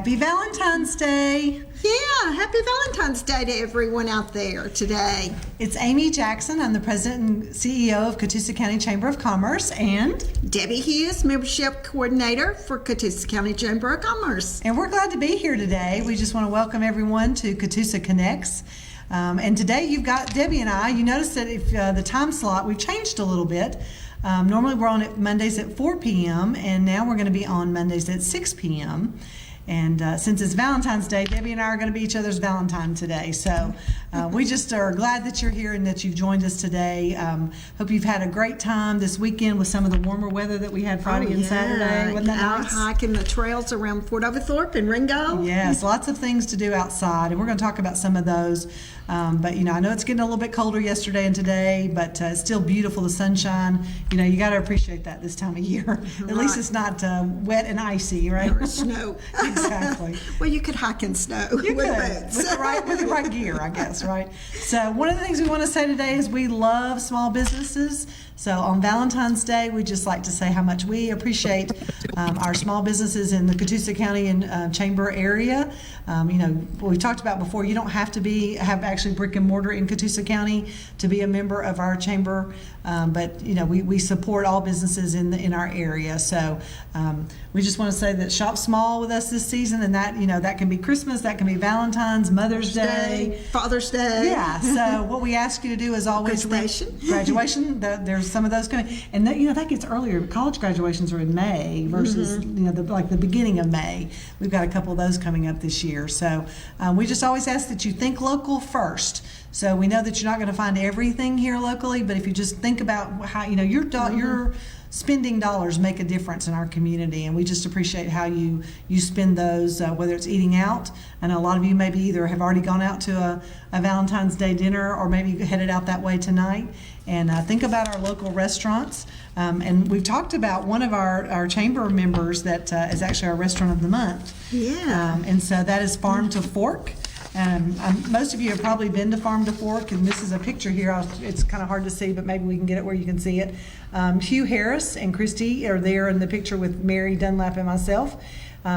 Happy Valentine's Day. Yeah, happy Valentine's Day to everyone out there today. It's Amy Jackson. I'm the President and CEO of Catoosa County Chamber of Commerce, and Debbie Hughes, Membership Coordinator for Catoosa County Chamber of Commerce. And we're glad to be here today. We just want to welcome everyone to Catoosa Connects. And today you've got Debbie and I. You notice that if the time slot, we've changed a little bit. Normally we're on Mondays at 4 p.m. and now we're going to be on Mondays at 6 p.m. And since it's Valentine's Day, Debbie and I are going to be each other's Valentine today. So we just are glad that you're here and that you've joined us today. Hope you've had a great time this weekend with some of the warmer weather that we had Friday and Saturday. Wasn't that out nice? hiking the trails around Fort Overthorpe and Ringgold. Yes, lots of things to do outside, and we're going to talk about some of those. But I know it's getting a little bit colder yesterday and today, but it's still beautiful, the sunshine. You got to appreciate that this time of year. At least it's not wet and icy, right? Or snow. Exactly. Well, you could hike in snow You with could, boots. with the right gear, I guess, right? So one of the things we want to say today is we love small businesses. So on Valentine's Day, we just like to say how much we appreciate our small businesses in the Catoosa County and Chamber area. We talked about before, you don't have to have actually brick and mortar in Catoosa County to be a member of our chamber, but we support all businesses in our area. So we just want to say that shop small with us this season, and that can be Christmas, that can be Valentine's, Mother's Day, Father's Day. Yeah. So what we ask you to do is always graduation. There's some of those coming, and that gets earlier. College graduations are in May versus the beginning of May. We've got a couple of those coming up this year. So we just always ask that you think local first. So we know that you're not going to find everything here locally, but if you just think about how your spending dollars make a difference in our community, and we just appreciate how you spend those, whether it's eating out. I know a lot of you maybe either have already gone out to a Valentine's Day dinner or maybe headed out that way tonight. And think about our local restaurants. And we've talked about one of our chamber members that is actually our restaurant of the month. Yeah. And so that is Farm to Fork. Most of you have probably been to Farm to Fork, and this is a picture here. It's kind of hard to see, but maybe we can get it where you can see it. Hugh Harris and Christy are there in the picture with Mary Dunlap and myself.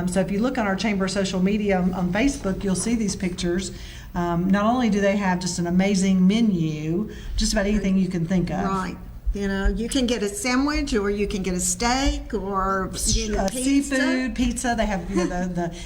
So if you look on our chamber social media on Facebook, you'll see these pictures. Not only do they have just an amazing menu, just about anything you can think of. Right. You can get a sandwich, or you can get a steak, or pizza. Seafood, pizza. They have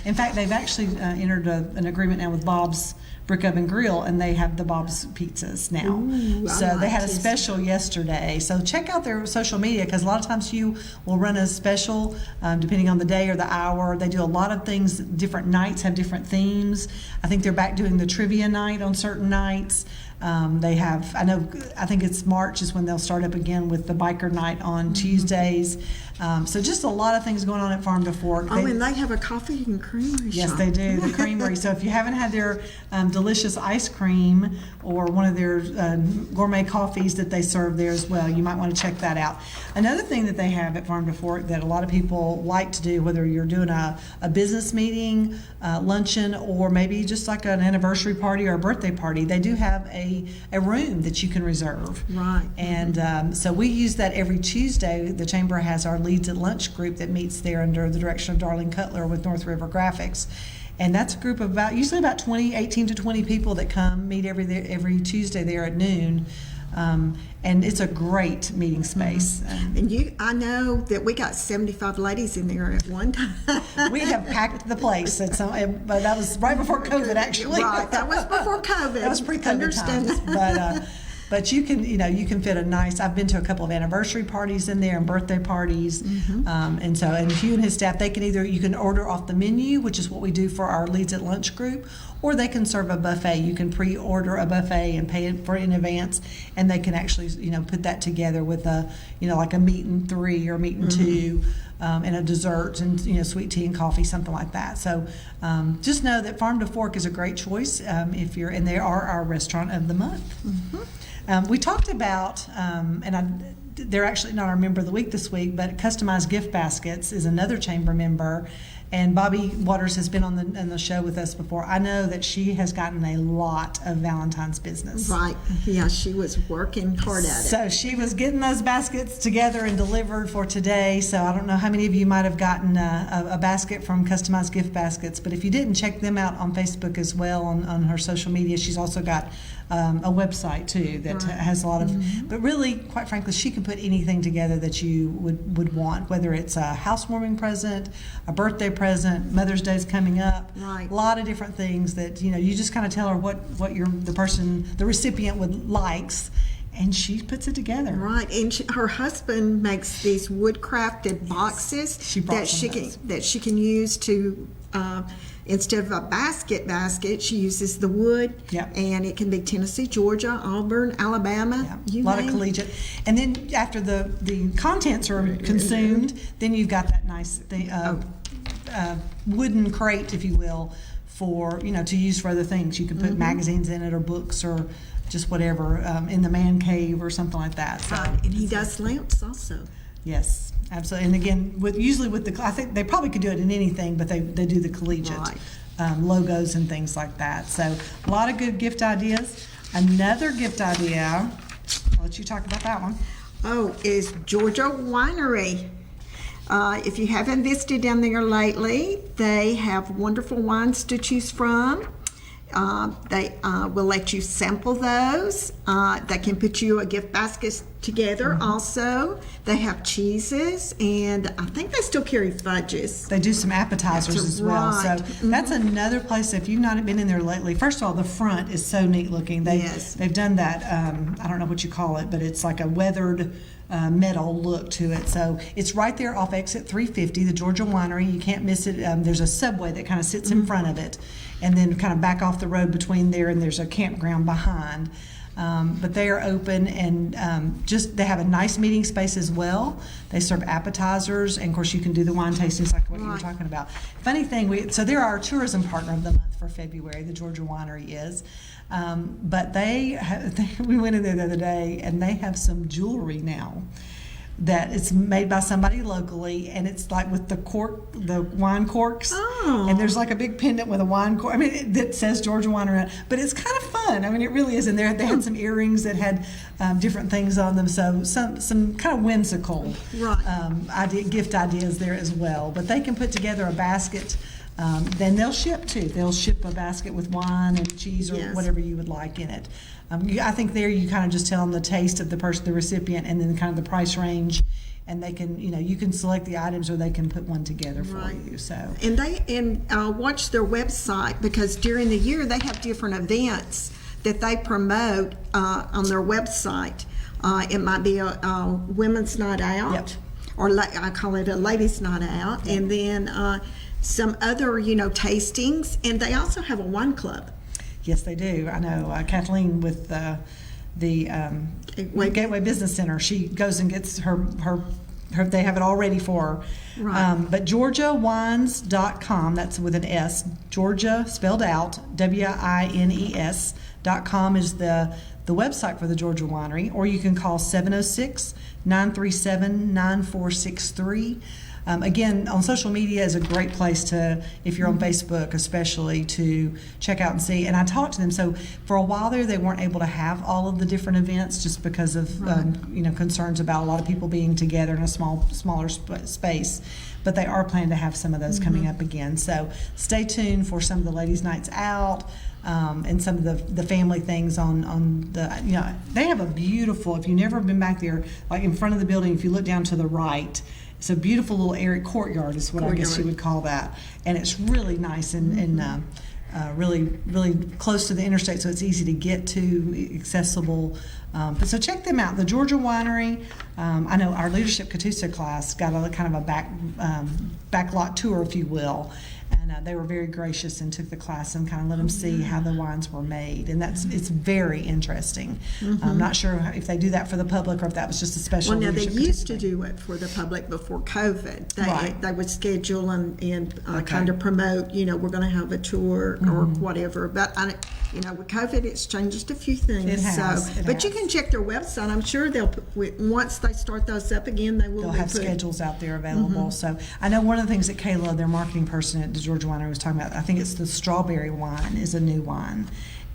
in fact, they've actually entered an agreement now with Bob's Brick Oven Grill, and they have the Bob's pizzas now. Ooh, so they had a special yesterday. So check out their social media, because a lot of times you will run a special depending on the day or the hour. They do a lot of things. Different nights have different themes. I think they're back doing the trivia night on certain nights. They have, I think it's March is when they'll start up again with the biker night on Tuesdays. So just a lot of things going on at Farm to Fork. And they have a coffee and creamery Yes, shop. they do, the creamery. So if you haven't had their delicious ice cream or one of their gourmet coffees that they serve there as well, you might want to check that out. Another thing that they have at Farm to Fork that a lot of people like to do, whether you're doing a business meeting, luncheon, or maybe just like an anniversary party or a birthday party, they do have a room that you can reserve. Right. And so we use that every Tuesday. The Chamber has our Leads at Lunch group that meets there under the direction of Darlene Cutler with North River Graphics. And that's a group of usually about 18 to 20 people that come meet every Tuesday there at noon. And it's a great meeting space. And I know that we got 75 ladies in there at one time. We have packed the place. But that was right before COVID, actually. Right, that was before COVID. That was pre-COVID times. But you can fit a nice. I've been to a couple of anniversary parties in there and birthday parties, and Hugh and his staff, you can order off the menu, which is what we do for our Leads at Lunch group, or they can serve a buffet. You can pre-order a buffet and pay for it in advance, and they can actually put that together with like a meat and 3 or meat and 2. And a dessert and sweet tea and coffee, something like that. So just know that Farm to Fork is a great choice if you're, and they are our restaurant of the month. We talked about, they're actually not our member of the week this week, but Customized Gift Baskets is another chamber member, And Bobby Waters has been on the show with us before. I know that she has gotten a lot of Valentine's business. Right. Yeah, she was working hard at it. So she was getting those baskets together and delivered for today. So I don't know how many of you might have gotten a basket from Customized Gift Baskets, but if you didn't, check them out on Facebook as well, on her social media. She's also got a website too that has a lot of, but really, quite frankly, she can put anything together that you would want, whether it's a housewarming present, a birthday present, Mother's Day's coming up, Right. a lot of different things that, you just kind of tell her what the recipient would likes, and she puts it together. Right, and her husband makes these wood-crafted boxes She brought that she can use to, instead of a basket, she uses the wood. Yep. And it can be Tennessee, Georgia, Auburn, Alabama. A lot of collegiate. And then after the contents are consumed, then you've got that nice wooden crate, if you will, for, to use for other things. You can put magazines in it, or books, or just whatever, in the man cave or something like that. So, and he does lamps also. yes, absolutely. And again, usually with I think they probably could do it in anything, but they do the collegiate logos and things like that. So a lot of good gift ideas. Another gift idea, I'll let you talk about that one. Oh, is Georgia Winery. If you haven't visited down there lately, they have wonderful wines to choose from. They will let you sample those. They can put you a gift basket together also. They have cheeses, and I think they still carry fudges. They do some appetizers as well. Right. So that's another place, if you've not been in there lately, first of all, the front is so neat looking. They've done that, I don't know what you call it, but it's like a weathered metal look to it. So it's right there off exit 350, the Georgia Winery. You can't miss it. There's a subway that kind of sits in front of it, and then kind of back off the road between there, and there's a campground behind. But they are open, and they have a nice meeting space as well. They serve appetizers, and of course you can do the wine tastings like what you were talking about. Funny thing, so they're our tourism partner of the month for February, the Georgia Winery is. But we went in there the other day, and they have some jewelry now that it's made by somebody locally, and it's like with the wine corks, and there's like a big pendant with a wine cork. I mean, that says Georgia Winery on it, but it's kind of fun. I mean, it really is. And they had some earrings that had different things on them, so some kind of whimsical gift ideas there as well. But they can put together a basket. Then they'll ship too. They'll ship a basket with wine and cheese or whatever you would like in it. I think there you kind of just tell them the taste of the recipient, and then kind of the price range, and they can, you can select the items, or they can put one together for you. So and watch their website, because during the year they have different events that they promote on their website. It might be a women's night out, or I call it a ladies' night out, and then some other, tastings, and they also have a wine club. Yes, they do. I know Kathleen with the Gateway Business Center. She goes and gets her. They have it all ready for her. Right. But GeorgiaWines.com. That's with an S. Georgia spelled out. WINES.com is the website for the Georgia Winery, or you can call 706-937-9463. Again, on social media is a great place to, if you're on Facebook especially, to check out and see. And I talked to them. So for a while there, they weren't able to have all of the different events just because of concerns about a lot of people being together in a smaller space. But they are planning to have some of those coming up again. So stay tuned for some of the ladies' nights out. And some of the family things on the, they have a beautiful, if you've never been back there, like in front of the building, if you look down to the right, it's a beautiful little area, courtyard is what I guess you would call that. And it's really nice and really, really close to the interstate, so it's easy to get to, accessible. But so check them out, the Georgia Winery. I know our Leadership Catoosa class got a kind of a back lot tour, if you will. And they were very gracious and took the class and kind of let them see how the wines were made. And it's very interesting. I'm not sure if they do that for the public or if that was just a special Well, now they leadership used to participant. do it for the public before COVID. Right. They would schedule and Okay. kind of promote, we're going to have a tour or whatever. But, with COVID, it's changed just a few things. It has, But you can check their website. I'm sure they'll put, once they start those up again, they will They'll be have schedules out there available. So I know one of the things that Kayla, their marketing person at the Georgia Winery, was talking about, I think it's the strawberry wine is a new wine.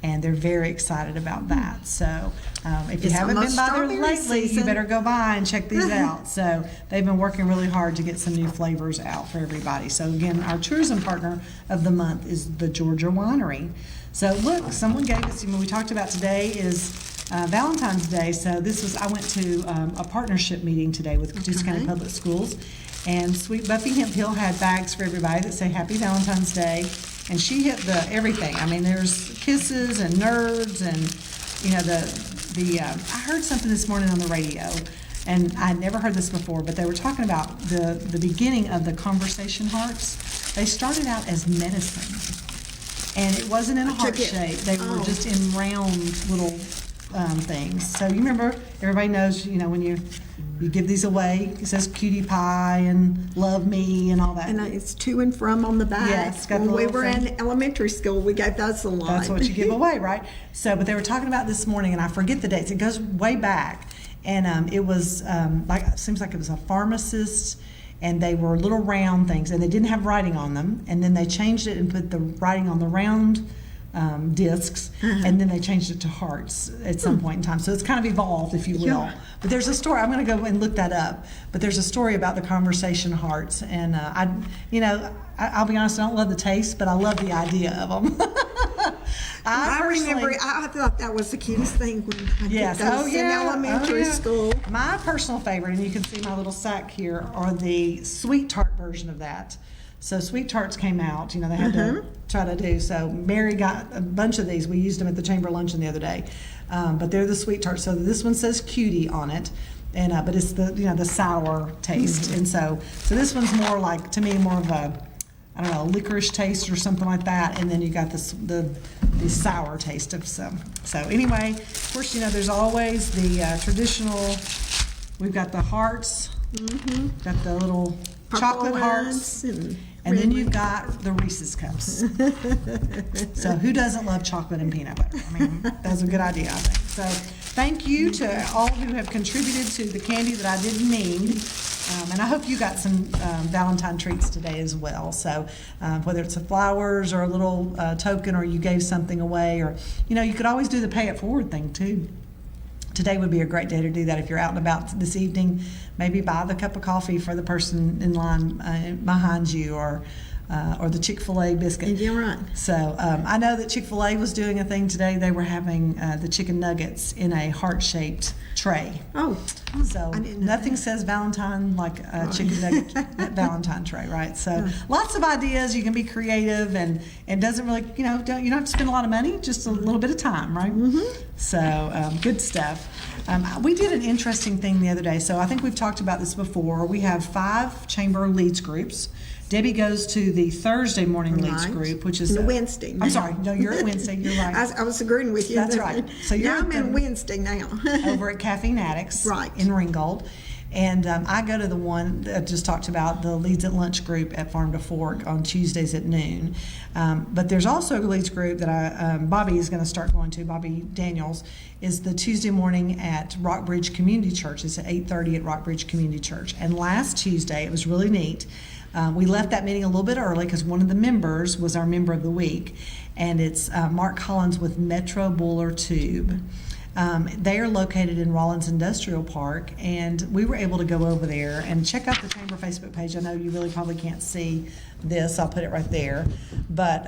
And they're very excited about that. So if you It's haven't been almost by there strawberry lately, you season. better go by and check these out. So they've been working really hard to get some new flavors out for everybody. So again, our tourism partner of the month is the Georgia Winery. So look, someone gave us, we talked about today is Valentine's Day. So I went to a partnership meeting today with Catoosa County Public Schools. And Sweet Buffy Hemphill had bags for everybody that say Happy Valentine's Day. And she hit everything. I mean, there's kisses and nerds and, I heard something this morning on the radio, and I'd never heard this before, but they were talking about the beginning of the conversation hearts. They started out as medicine, and it wasn't in a heart shape. They were just in round little things. So you remember, everybody knows, when you give these away, it says cutie pie and love me and all that. And it's to and from on the back. Yes, it's got the when we little were thing. in elementary school, we gave those a lot. That's what you give away, right? So, but they were talking about this morning, and I forget the dates. It goes way back, and it was seems like it was a pharmacist, and they were little round things, and they didn't have writing on them, and then they changed it and put the writing on the round discs, and then they changed it to hearts at some point in time. So it's kind of evolved, if you will. Yeah. But there's a story. I'm going to go and look that up. But there's a story about the conversation hearts, and I'll be honest, I don't love the taste, but I love the idea of them. I remember, I thought that was the cutest thing when I did those in elementary school. My personal favorite, and you can see my little sack here, are the sweet tart version of that. So sweet tarts came out, they had to try to do. So Mary got a bunch of these. We used them at the chamber luncheon the other day. But they're the sweet tarts. So this one says cutie on it. And but it's the sour taste. And so this one's more like, to me, more of a, I don't know, licorice taste or something like that. And then you got the sour taste of some. So anyway, of course, there's always the traditional, we've got the hearts, got the little chocolate hearts, and then you've got the Reese's cups. So who doesn't love chocolate and peanut butter? I mean, that's a good idea, I think. So thank you to all who have contributed to the candy that I didn't need. And I hope you got some Valentine treats today as well. So whether it's the flowers or a little token, or you gave something away, or, you could always do the pay it forward thing too. Today would be a great day to do that if you're out and about this evening. Maybe buy the cup of coffee for the person in line behind you, or the Chick-fil-A biscuit. You're right. So I know that Chick-fil-A was doing a thing today. They were having the chicken nuggets in a heart-shaped tray. So I didn't know nothing that. says Valentine like a chicken nugget Valentine tray, right? So lots of ideas. You can be creative, and it doesn't really, you don't have to spend a lot of money, just a little bit of time, right? So good stuff. We did an interesting thing the other day. So I think we've talked about this before. We have 5 chamber leads groups. Debbie goes to the Thursday morning leads group, which is Wednesday. I'm sorry, no, you're at Wednesday. You're right. I was agreeing with you. That's right. So you're now I'm at in the- Wednesday now. over at Caffeine Addicts, Right. in Ringgold. And I go to the one that I just talked about, the Leads at Lunch group at Farm to Fork on Tuesdays at noon. But there's also a Leads group that Bobby is going to start going to. Bobby Daniels is the Tuesday morning at Rockbridge Community Church. It's at 8:30 at Rockbridge Community Church. And last Tuesday, it was really neat. We left that meeting a little bit early because one of the members was our member of the week, and it's Mark Collins with Metro Buller Tube. They are located in Rollins Industrial Park, and we were able to go over there and check out the Chamber Facebook page. I know you really probably can't see this. I'll put it right there. But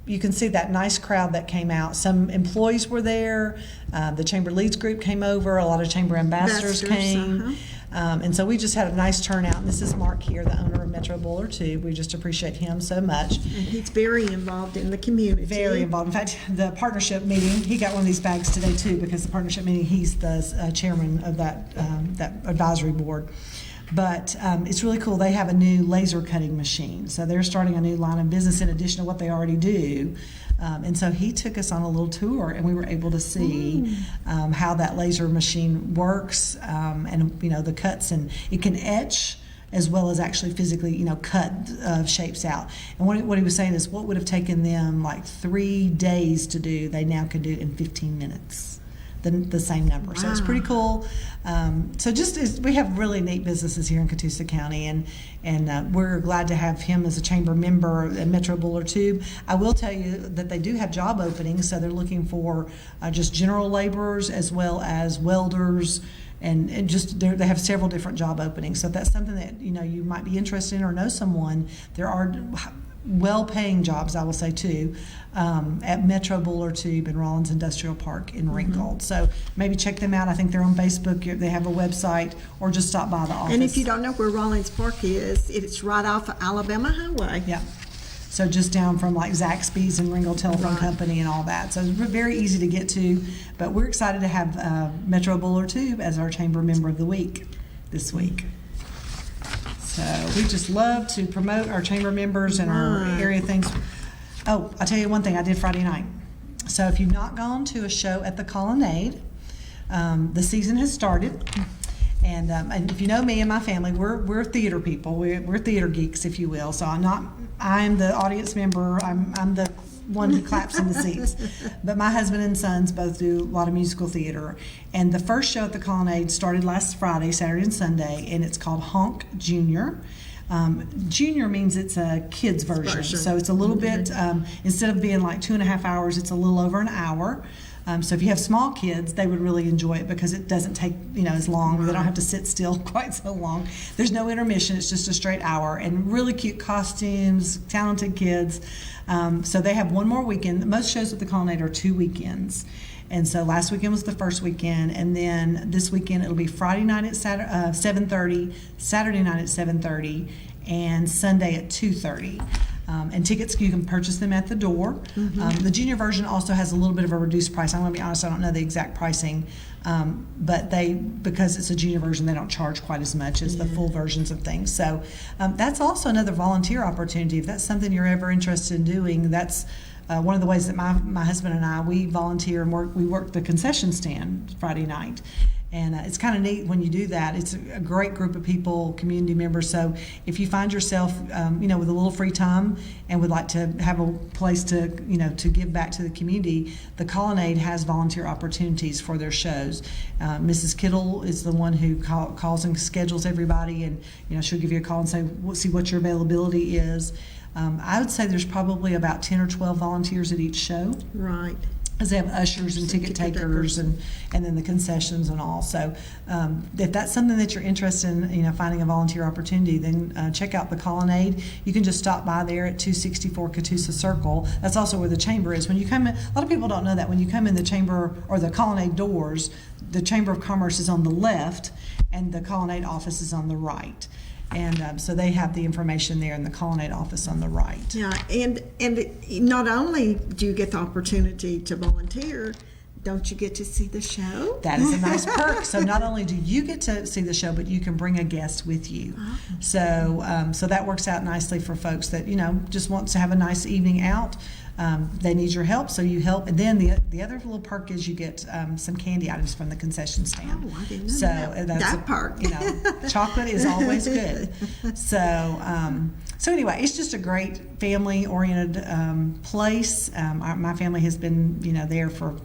you can see that nice crowd that came out. Some employees were there. The Chamber Leads group came over. A lot of Chamber ambassadors came. And so we just had a nice turnout. And this is Mark here, the owner of Metro Buller Tube. We just appreciate him so much. And he's very involved in the community. Very involved. In fact, the partnership meeting, he got one of these bags today too, because the partnership meeting, he's the chairman of that advisory board. But it's really cool. They have a new laser cutting machine. So they're starting a new line of business in addition to what they already do. And so he took us on a little tour, and we were able to see how that laser machine works, and the cuts, and it can etch as well as actually physically cut shapes out. And what he was saying is what would have taken them like 3 days to do, they now can do in 15 minutes. The same number. Wow. So it's pretty cool. We have really neat businesses here in Catoosa County, and we're glad to have him as a chamber member at Metro Buller Tube. I will tell you that they do have job openings, so they're looking for just general laborers as well as welders, and just they have several different job openings. So if that's something that you might be interested in or know someone, there are well-paying jobs, I will say too, at Metro Buller Tube and Rollins Industrial Park in Ringgold. So maybe check them out. I think they're on Facebook. They have a website, or just stop by the office. And if you don't know where Rollins Park is, it's right off of Alabama Highway. Yeah. So just down from like Zaxby's and Ringgold Telephone Company and all that. So it's very easy to get to. But we're excited to have Metro Buller Tube as our Chamber Member of the Week this week. So we just love to promote our chamber members and our area things. Oh, I'll tell you one thing I did Friday night. So if you've not gone to a show at the Colonnade, the season has started. And if you know me and my family, we're theater people. We're theater geeks, if you will. So I'm the audience member. I'm the one who claps in the seats. But my husband and sons both do a lot of musical theater. And the first show at the Colonnade started last Friday, Saturday and Sunday, and it's called Honk Junior. Junior means it's a kid's version. So it's a little bit, instead of being like 2.5 hours, it's a little over an hour. So if you have small kids, they would really enjoy it because it doesn't take as long. They don't have to sit still quite so long. There's no intermission. It's just a straight hour, and really cute costumes, talented kids. So they have one more weekend. Most shows at the Colonnade are 2 weekends. And so last weekend was the first weekend, and then this weekend it'll be Friday night at 7:30, Saturday night at 7:30, and Sunday at 2:30. And tickets, you can purchase them at the door. The junior version also has a little bit of a reduced price. I'm going to be honest, I don't know the exact pricing, but because it's a junior version, they don't charge quite as much as the full versions of things. So that's also another volunteer opportunity. If that's something you're ever interested in doing, that's one of the ways that my husband and I, we volunteer and we work the concession stand Friday night. And it's kind of neat when you do that. It's a great group of people, community members. So if you find yourself, with a little free time and would like to have a place to, to give back to the community, the Colonnade has volunteer opportunities for their shows. Mrs. Kittle is the one who calls and schedules everybody, and she'll give you a call and say, see what your availability is. I would say there's probably about 10 or 12 volunteers at each show. Right. Because they have ushers and ticket takers and then the concessions and all. So if that's something that you're interested in, finding a volunteer opportunity, then check out the Colonnade. You can just stop by there at 264 Catoosa Circle. That's also where the chamber is. When you come in, a lot of people don't know that. When you come in the chamber or the Colonnade doors, the Chamber of Commerce is on the left and the Colonnade office is on the right. And so they have the information there in the Colonnade office on the right. Yeah, and not only do you get the opportunity to volunteer, don't you get to see the show? That is a nice perk. So not only do you get to see the show, but you can bring a guest with you. Oh. So that works out nicely for folks that just want to have a nice evening out. They need your help, so you help. And then the other little perk is you get some candy items from the concession stand. Oh, I didn't know that's that perk. Chocolate is always good. So anyway, it's just a great family-oriented place. My family has been there for,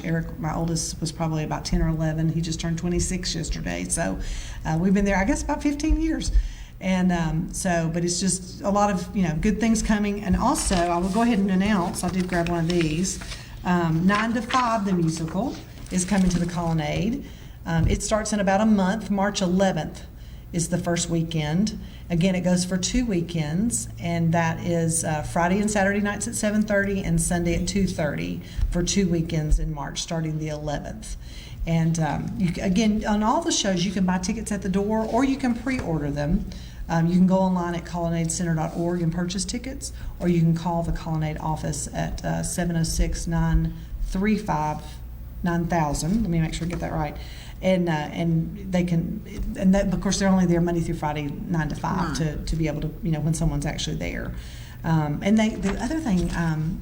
Eric, my oldest, was probably about 10 or 11. He just turned 26 yesterday. So we've been there, I guess, about 15 years. And but it's just a lot of good things coming. And also, I will go ahead and announce, I did grab one of these, 9 to 5, the musical, is coming to the Colonnade. It starts in about a month. March 11th is the first weekend. Again, it goes for 2 weekends, and that is Friday and Saturday nights at 7:30 and Sunday at 2:30 for 2 weekends in March, starting the 11th. And again, on all the shows, you can buy tickets at the door, or you can pre-order them. You can go online at colonnadecenter.org and purchase tickets, or you can call the Colonnade office at 706-935-9000. Let me make sure I get that right. and they can, and that, of course, they're only there Monday through Friday, 9 to 5, to be able to, when someone's actually there. And the other thing,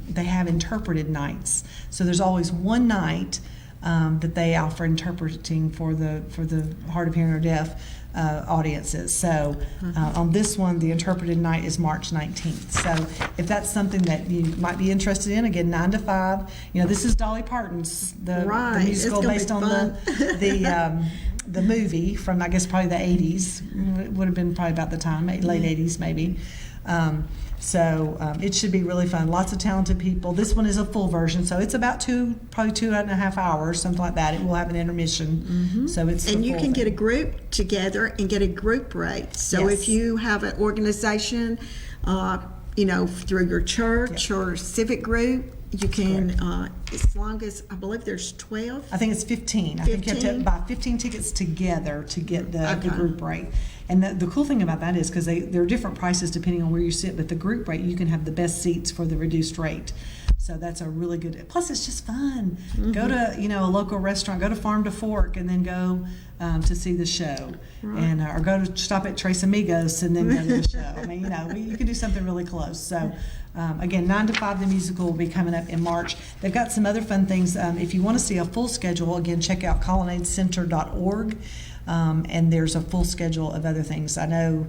they have interpreted nights. So there's always one night that they offer interpreting for the hard of hearing or deaf audiences. So on this one, the interpreted night is March 19th. So if that's something that you might be interested in, again, 9 to 5. This is Dolly Parton's the musical based on the movie from, I guess, probably the 80s. It would have been probably about the time, late 80s maybe. So it should be really fun. Lots of talented people. This one is a full version, so it's about probably 2.5 hours, something like that. It will have an intermission, so it's. And you can get a group together and get a group rate. So if you have an organization, through your church or civic group, you can, as long as, I believe there's 12. I think it's 15. I think you have to buy 15 tickets together to get the group rate. And the cool thing about that is because there are different prices depending on where you sit, but the group rate, you can have the best seats for the reduced rate. So that's a really good, plus it's just fun. Go to, a local restaurant, go to Farm to Fork and then go to see the show. And or go to stop at Tres Amigos and then go to the show. I mean, you can do something really close. So again, 9 to 5, the musical will be coming up in March. They've got some other fun things. If you want to see a full schedule, again, check out colonnadecenter.org. And there's a full schedule of other things. I know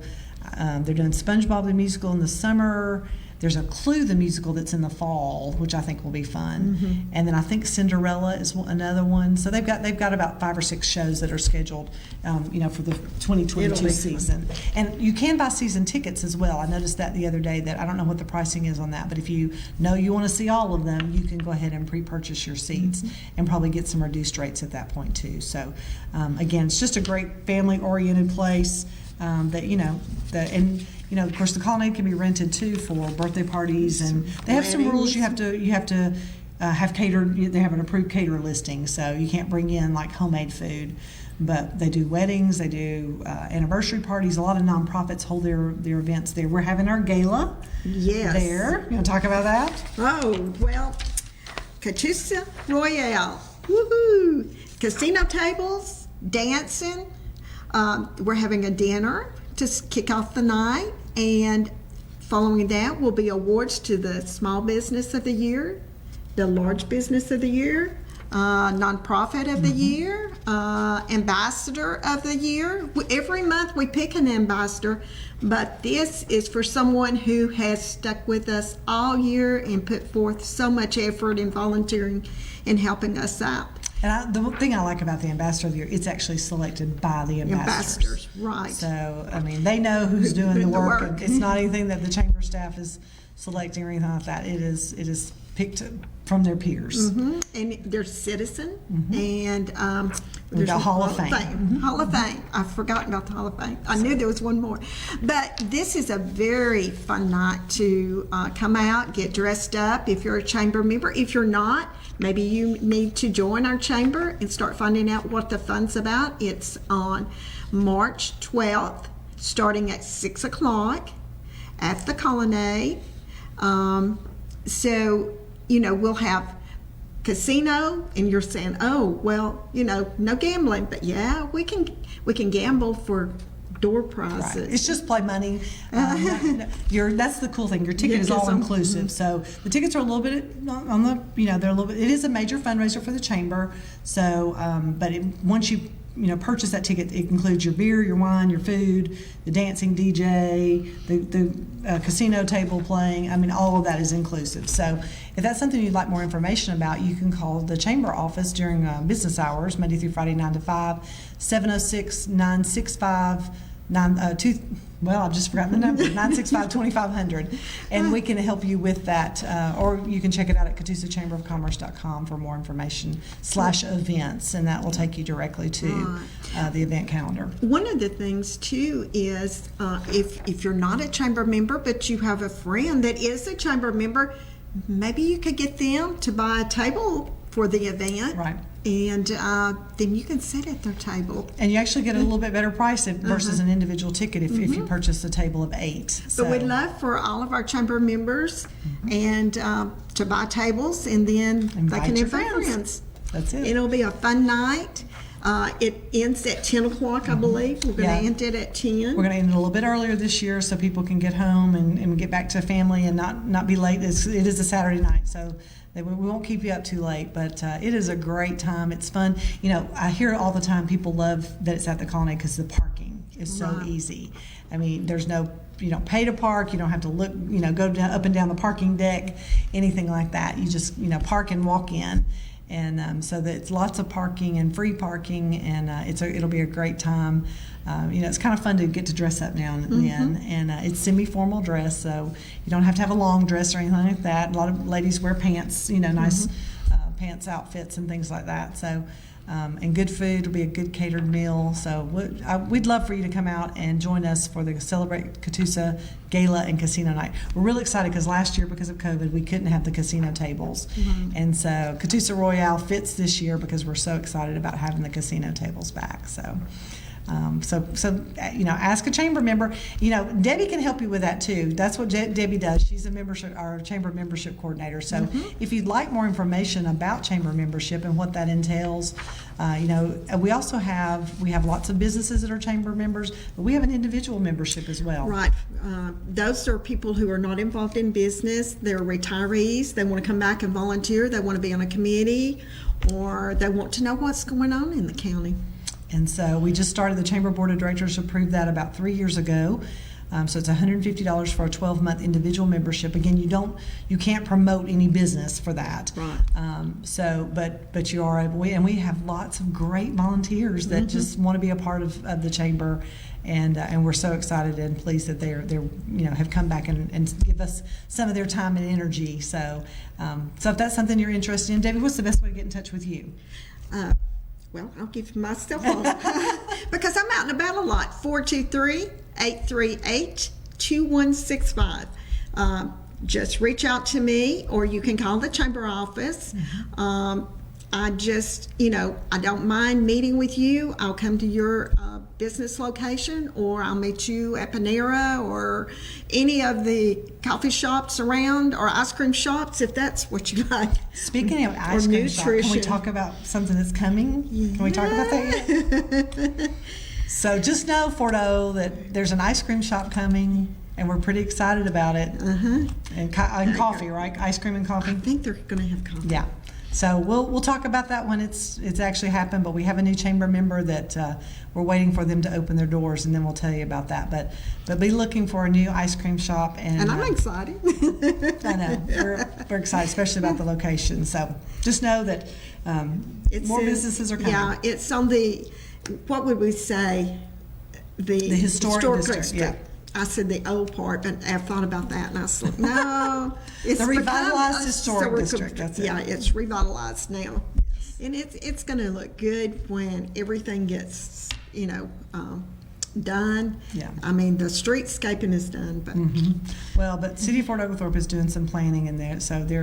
they're doing SpongeBob the musical in the summer. There's a Clue the musical that's in the fall, which I think will be fun. And then I think Cinderella is another one. So they've got about 5 or 6 shows that are scheduled, for the 2022 season. And you can buy season tickets as well. I noticed that the other day. That I don't know what the pricing is on that, but if you know you want to see all of them, you can go ahead and pre-purchase your seats and probably get some reduced rates at that point too. So again, it's just a great family-oriented place. Of course, the colonnade can be rented too for birthday parties, and they have some rules. You have to have catered. They have an approved caterer listing, so you can't bring in like homemade food. But they do weddings, they do anniversary parties. A lot of nonprofits hold their events there. We're having our gala there. You want to talk about that? Oh, well, Catoosa Royale. Woohoo! Casino tables, dancing. We're having a dinner to kick off the night, and following that will be awards to the Small Business of the Year, the Large Business of the Year, Nonprofit of the Year, Ambassador of the Year. Every month we pick an ambassador, but this is for someone who has stuck with us all year and put forth so much effort in volunteering and helping us out. And the thing I like about the Ambassador of the Year, it's actually selected by the ambassadors. Right. So, I mean, they know who's doing the work. And it's not anything that the chamber staff is selecting or anything like that. It is picked from their peers. And there's Citizen, and there's a Hall of Fame. Hall of Fame. I've forgotten about the Hall of Fame. I knew there was one more. But this is a very fun night to come out, get dressed up if you're a chamber member. If you're not, maybe you need to join our chamber and start finding out what the fun's about. It's on March 12th, starting at 6 o'clock at the Colonnade. So, we'll have casino, and you're saying, oh, well, no gambling, but yeah, we can gamble for door prizes. Right. It's just play money. That's the cool thing. Your ticket is all inclusive. So the tickets are a little bit on the, they're a little bit. It is a major fundraiser for the chamber. So, but once you purchase that ticket, it includes your beer, your wine, your food, the dancing DJ, the casino table playing. I mean, all of that is inclusive. So if that's something you'd like more information about, you can call the chamber office during business hours, Monday through Friday, 9 to 5, 706-965-92. Well, I've just forgotten the number, 965-2500, and we can help you with that, or you can check it out at CatoosaChamberOfCommerce.com for more information /events, and that will take you directly to the event calendar. One of the things too is if you're not a chamber member but you have a friend that is a chamber member, maybe you could get them to buy a table for the event. Right. And then you can sit at their table. And you actually get a little bit better price versus an individual ticket if you purchase a table of 8. But we'd love for all of our chamber members and to buy tables, and then they can invite friends. That's it. It'll be a fun night. It ends at 10 o'clock, I believe. We're going to end it at 10. We're going to end it a little bit earlier this year so people can get home and get back to family and not be late. It is a Saturday night, so we won't keep you up too late, but it is a great time. It's fun. I hear all the time people love that it's at the Colony because the parking is so easy. I mean, there's no, you don't pay to park. You don't have to look, go up and down the parking deck, anything like that. You just, park and walk in. And so that it's lots of parking and free parking, and it'll be a great time. It's kind of fun to get to dress up now and then, and it's semi-formal dress, so you don't have to have a long dress or anything like that. A lot of ladies wear pants, nice pants outfits and things like that. So, and good food. It'll be a good catered meal. So we'd love for you to come out and join us for the Celebrate Catoosa Gala and Casino Night. We're really excited because last year, because of COVID, we couldn't have the casino tables. And so Catoosa Royale fits this year because we're so excited about having the casino tables back. So ask a chamber member. Debbie can help you with that too. That's what Debbie does. She's our chamber membership coordinator. So if you'd like more information about chamber membership and what that entails, we also have lots of businesses that are chamber members, but we have an individual membership as well. Right. Those are people who are not involved in business. They're retirees. They want to come back and volunteer. They want to be on a committee, or they want to know what's going on in the county. And so we just started, the Chamber Board of Directors approved that about 3 years ago. So it's $150 for a 12-month individual membership. Again, you can't promote any business for that. Right. But you are able, and we have lots of great volunteers that just want to be a part of the chamber, and we're so excited and pleased that they're have come back and give us some of their time and energy. So if that's something you're interested in, Debbie, what's the best way to get in touch with you? Well, I'll give myself on because I'm out and about a lot. 423-838-2165. Just reach out to me, or you can call the chamber office. I just, I don't mind meeting with you. I'll come to your business location, or I'll meet you at Panera or any of the coffee shops around, or ice cream shops, if that's what you like. Speaking of ice cream shop, can we talk about something that's coming? Yeah. Can we talk about that yet? So just know, Fordo, that there's an ice cream shop coming, and we're pretty excited about it. And coffee, right? Ice cream and coffee? I think they're going to have coffee. Yeah. So we'll talk about that when it's actually happened, but we have a new chamber member that we're waiting for them to open their doors, and then we'll tell you about that. But be looking for a new ice cream shop. And I'm excited. I know. We're excited, especially about the location. So just know that more businesses are coming. Yeah, it's on the, what would we say? The historic district. Yeah. I said the old part, but I thought about that, and I said, no. It's the revitalized historic district, that's it. Yeah, it's revitalized now. Yes. And it's going to look good when everything gets, done. Yeah. I mean, the streetscaping is done, but well, but City of Fort Oglethorpe is doing some planning in there, so they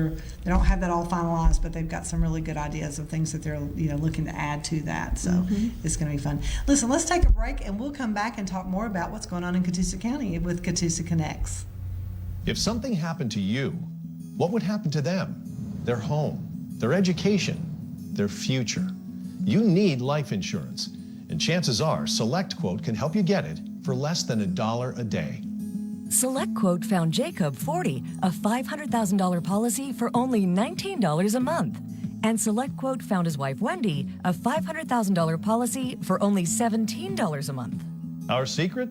don't have that all finalized, but they've got some really good ideas of things that they're looking to add to that. So it's going to be fun. Listen, let's take a break, and we'll come back and talk more about what's going on in Catoosa County with Catoosa Connects. If something happened to you, what would happen to them? Their home, their education, their future. You need life insurance. And chances are, SelectQuote can help you get it for less than $1 a day. SelectQuote found Jacob 40, a $500,000 policy for only $19 a month. And SelectQuote found his wife Wendy a $500,000 policy for only $17 a month. Our secret?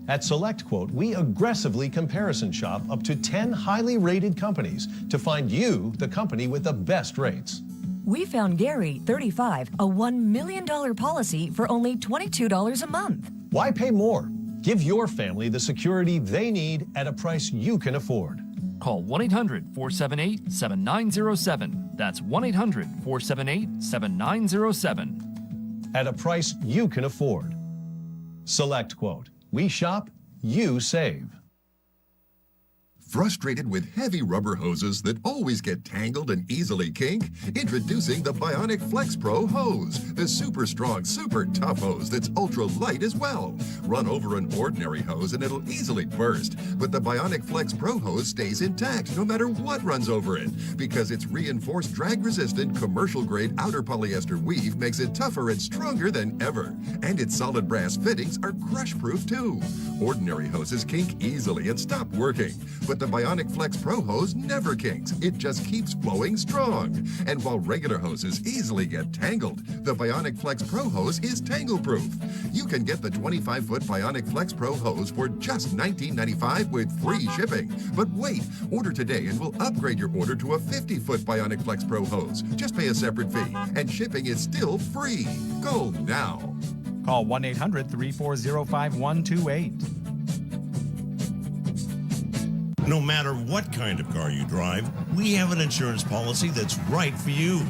At SelectQuote, we aggressively comparison shop up to 10 highly rated companies to find you the company with the best rates. We found Gary, 35, a $1 million policy for only $22 a month. Why pay more? Give your family the security they need at a price you can afford. Call 1-800-478-7907. That's 1-800-478-7907. At a price you can afford. SelectQuote. We shop, you save. Frustrated with heavy rubber hoses that always get tangled and easily kink? Introducing the Bionic Flex Pro hose, the super strong, super tough hose that's ultra light as well. Run over an ordinary hose and it'll easily burst, but the Bionic Flex Pro hose stays intact no matter what runs over it, because its reinforced drag-resistant commercial-grade outer polyester weave makes it tougher and stronger than ever. And its solid brass fittings are crush-proof too. Ordinary hoses kink easily and stop working, but the Bionic Flex Pro hose never kinks. It just keeps flowing strong. And while regular hoses easily get tangled, the Bionic Flex Pro hose is tangle-proof. You can get the 25-foot Bionic Flex Pro hose for just $19.95 with free shipping. But wait, order today and we'll upgrade your order to a 50-foot Bionic Flex Pro hose. Just pay a separate fee, and shipping is still free. Go now. Call 1-800-340-5128. No matter what kind of car you drive, we have an insurance policy that's right for you.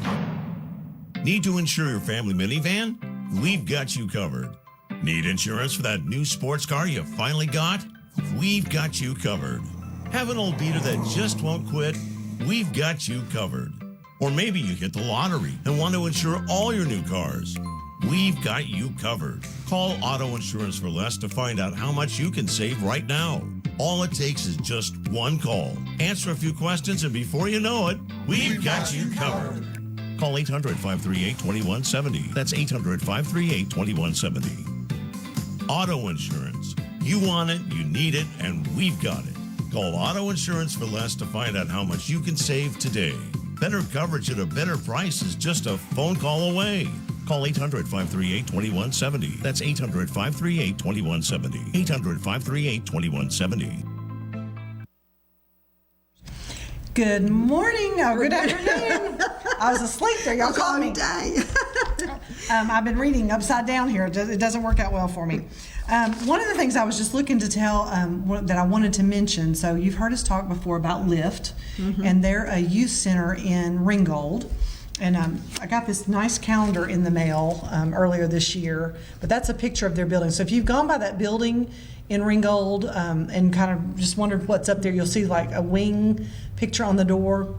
Need to insure your family minivan? We've got you covered. Need insurance for that new sports car you finally got? We've got you covered. Have an old beater that just won't quit? We've got you covered. Or maybe you hit the lottery and want to insure all your new cars. We've got you covered. Call Auto Insurance for Less to find out how much you can save right now. All it takes is just one call. Answer a few questions, and before you know it, we've got you covered. Call 800-538-2170. That's 800-538-2170. Auto Insurance. You want it, you need it, and we've got it. Call Auto Insurance for Less to find out how much you can save today. Better coverage at a better price is just a phone call away. Call 800-538-2170. That's 800-538-2170. 800-538-2170. Good morning. Oh, good afternoon. I was asleep there. Y'all called me. Day. I've been reading upside down here. It doesn't work out well for me. One of the things I was just looking to tell that I wanted to mention, so you've heard us talk before about Lift, and they're a youth center in Ringgold. And I got this nice calendar in the mail earlier this year, but that's a picture of their building. So if you've gone by that building in Ringgold and kind of just wondered what's up there, you'll see like a wing picture on the door.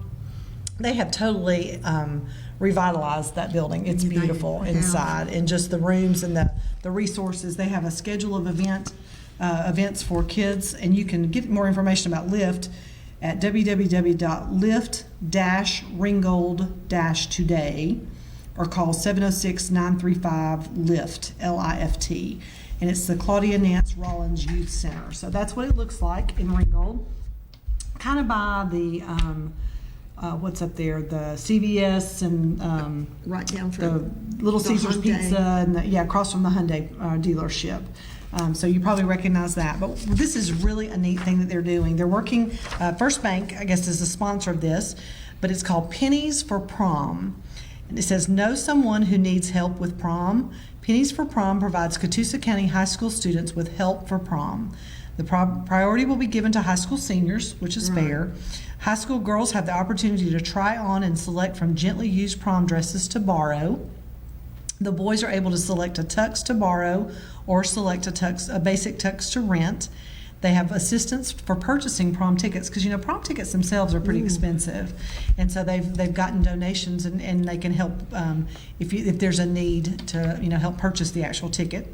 They have totally revitalized that building. It's beautiful inside, and just the rooms and the resources. They have a schedule of events for kids, and you can get more information about Lift at www.lift-ringgold-today, or call 706-935-LIFT, L-I-F-T. And it's the Claudia Nance Rollins Youth Center. So that's what it looks like in Ringgold. Kind of by the, what's up there, the CVS and Right down the from Little the Caesars Hyundai. Pizza, and across from the Hyundai dealership. So you probably recognize that. But this is really a neat thing that they're doing. They're working, First Bank, I guess, is the sponsor of this, but it's called Pennies for Prom. And it says, know someone who needs help with prom? Pennies for Prom provides Catoosa County high school students with help for prom. The priority will be given to high school seniors, which is fair. High school girls have the opportunity to try on and select from gently used prom dresses to borrow. The boys are able to select a tux to borrow or select a basic tux to rent. They have assistance for purchasing prom tickets, because prom tickets themselves are pretty expensive, and so they've gotten donations, and they can help if there's a need to help purchase the actual ticket.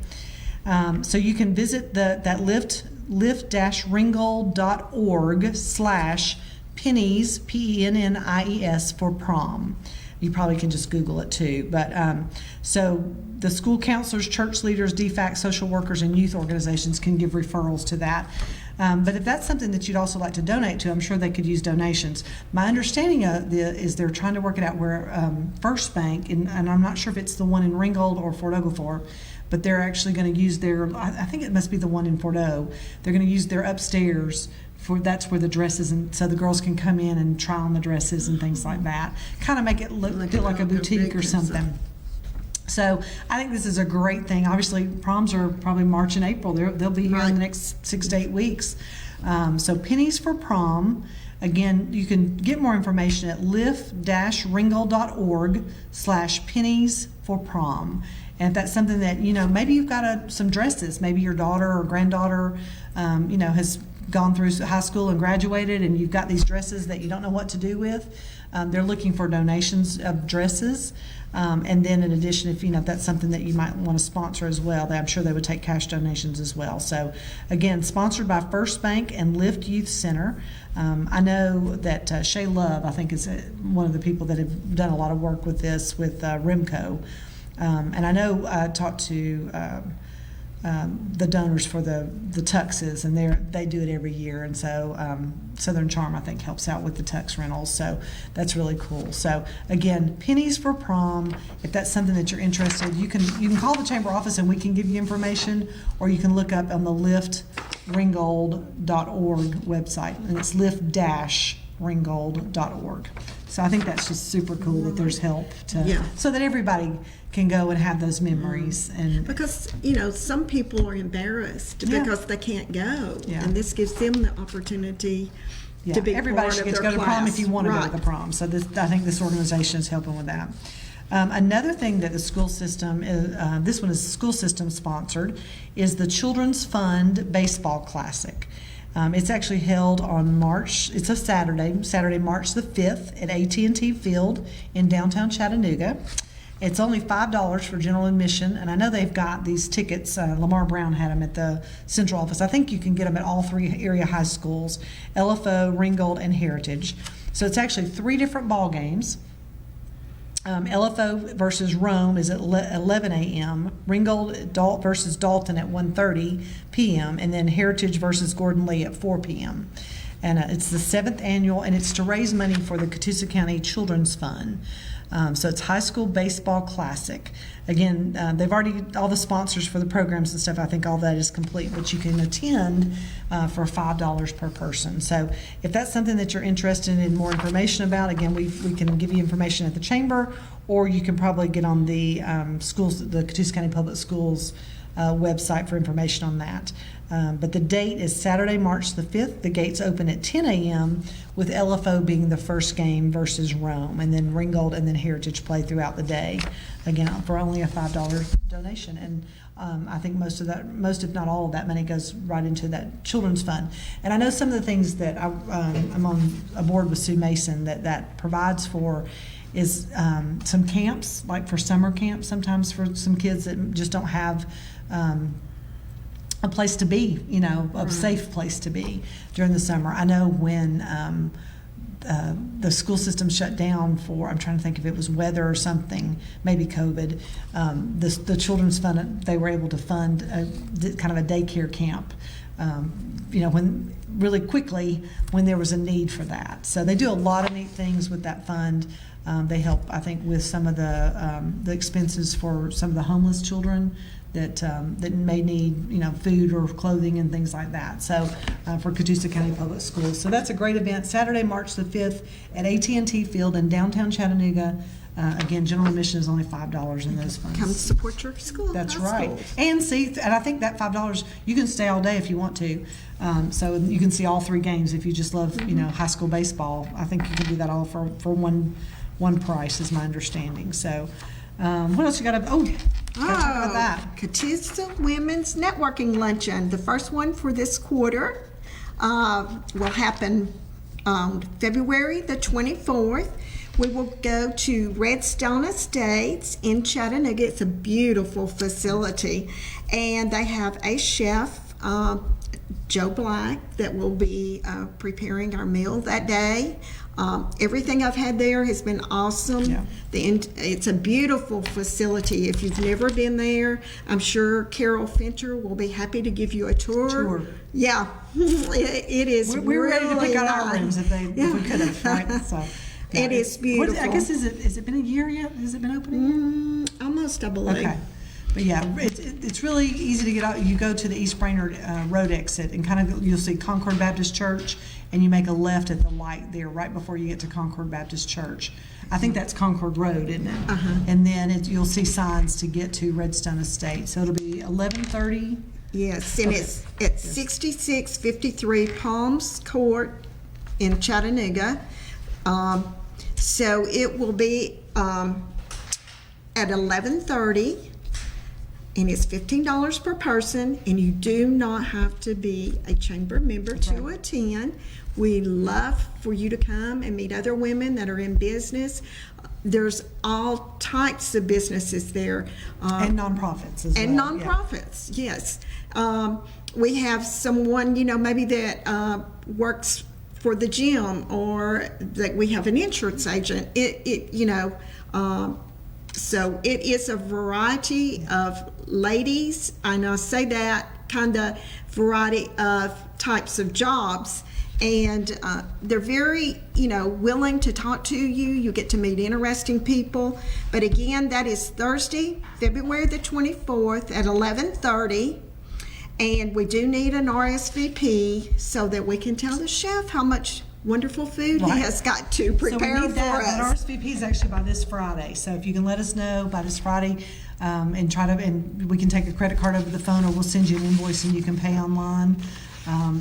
So you can visit that lift-ringgold.org/pennies, Pennies for prom. You probably can just Google it too. But so the school counselors, church leaders, DFAC, social workers, and youth organizations can give referrals to that. But if that's something that you'd also like to donate to, I'm sure they could use donations. My understanding is they're trying to work it out where First Bank, and I'm not sure if it's the one in Ringgold or Fort Oglethorpe, but they're actually going to use I think it must be the one in Fort O. They're going to use their upstairs. That's where the dresses, and so the girls can come in and try on the dresses and things like that. Kind of make it feel like a boutique or something. So I think this is a great thing. Obviously, proms are probably March and April. They'll be here in the next 6 to 8 weeks. So Pennies for Prom. Again, you can get more information at lift-ringgold.org/pennies for prom. And if that's something that, maybe you've got some dresses, maybe your daughter or granddaughter, has gone through high school and graduated and you've got these dresses that you don't know what to do with, they're looking for donations of dresses. And then in addition, if that's something that you might want to sponsor as well, I'm sure they would take cash donations as well. So again, sponsored by First Bank and Lift Youth Center. I know that Shay Love, I think, is one of the people that have done a lot of work with this with Rimco. And I know I talked to the donors for the tuxes, and they do it every year. And so Southern Charm, I think, helps out with the tux rentals. So that's really cool. So again, pennies for prom. If that's something that you're interested, you can call the chamber office and we can give you information, or you can look up on the liftringgold.org website, and it's lift-ringgold.org. So I think that's just super cool that there's help so that everybody can go and have those memories. And because some people are embarrassed because they can't go, and this gives them the opportunity to be everybody part of gets to their go to prom if you want to go to the prom. So I think this organization is helping with that. Another thing that the school system is, this one is school system sponsored, is the Children's Fund Baseball Classic. It's actually held on it's a Saturday, March the 5th at AT&T Field in downtown Chattanooga. It's only $5 for general admission, and I know they've got these tickets. Lamar Brown had them at the central office. I think you can get them at all 3 area high schools, LFO, Ringgold, and Heritage. So it's actually 3 different ball games. LFO versus Rome is at 11 a.m., Ringgold versus Dalton at 1:30 p.m., and then Heritage versus Gordon Lee at 4 p.m. And it's the 7th annual, and it's to raise money for the Catoosa County Children's Fund. So it's High School Baseball Classic. Again, they've already, all the sponsors for the programs and stuff, I think all that is complete, but you can attend for $5 per person. So if that's something that you're interested in more information about, again, we can give you information at the chamber, or you can probably get on the the Catoosa County Public Schools website for information on that. But the date is Saturday, March the 5th. The gates open at 10 a.m. with LFO being the first game versus Rome, and then Ringgold and then Heritage play throughout the day, again, for only a $5 donation. And I think most if not all of that money goes right into that children's fund. And I know some of the things that I'm on a board with Sue Mason that provides for is some camps, like for summer camps, sometimes for some kids that just don't have a place to be, a safe place to be during the summer. I know when the school system shut down for, I'm trying to think if it was weather or something, maybe COVID, the Children's Fund, they were able to fund kind of a daycare camp, when really quickly when there was a need for that. So they do a lot of neat things with that fund. They help, I think, with some of the expenses for some of the homeless children that may need food or clothing and things like that. So for Catoosa County Public Schools. So that's a great event. Saturday, March the 5th at AT&T Field in downtown Chattanooga. Again, general admission is only $5 in those funds. Come support your school. That's right. And I think that $5, you can stay all day if you want to. So you can see all 3 games if you just love high school baseball. I think you can do that all for one price, is my understanding. So what else you got? Talk about that. Catoosa Women's Networking Luncheon. The first one for this quarter will happen on February the 24th. We will go to Redstone Estates in Chattanooga. It's a beautiful facility, and they have a chef, Joe Black, that will be preparing our meal that day. Everything I've had there has been awesome. Yeah. It's a beautiful facility. If you've never been there, I'm sure Carol Fincher will be happy to give you a tour. Yeah, it is. We're really ready to pick out our nice. rooms if we could have. Right? So, yeah, it is beautiful. I guess has it been a year yet? Has it been open? Almost, I believe. Okay. But yeah, it's really easy to get out. You go to the East Brainerd Road exit, and kind of you'll see Concord Baptist Church, and you make a left at the light there right before you get to Concord Baptist Church. I think that's Concord Road, isn't it? And then you'll see signs to get to Redstone Estate. So it'll be 11:30. Yes, and it's at 6653 Palms Court in Chattanooga. So it will be at 11:30. and it's $15 per person, and you do not have to be a chamber member to attend. We love for you to come and meet other women that are in business. There's all types of businesses there. And nonprofits as well. And nonprofits, yes. We have someone, maybe that works for the gym, or that we have an insurance agent. So it is a variety of ladies, and I say that kind of variety of types of jobs. And they're very, willing to talk to you. You get to meet interesting people. But again, that is Thursday, February the 24th at 11:30. And we do need an RSVP so that we can tell the chef how much wonderful food he has got to prepare so we need for us. That RSVP is actually by this Friday. So if you can let us know by this Friday, and we can take a credit card over the phone, or we'll send you an invoice and you can pay online.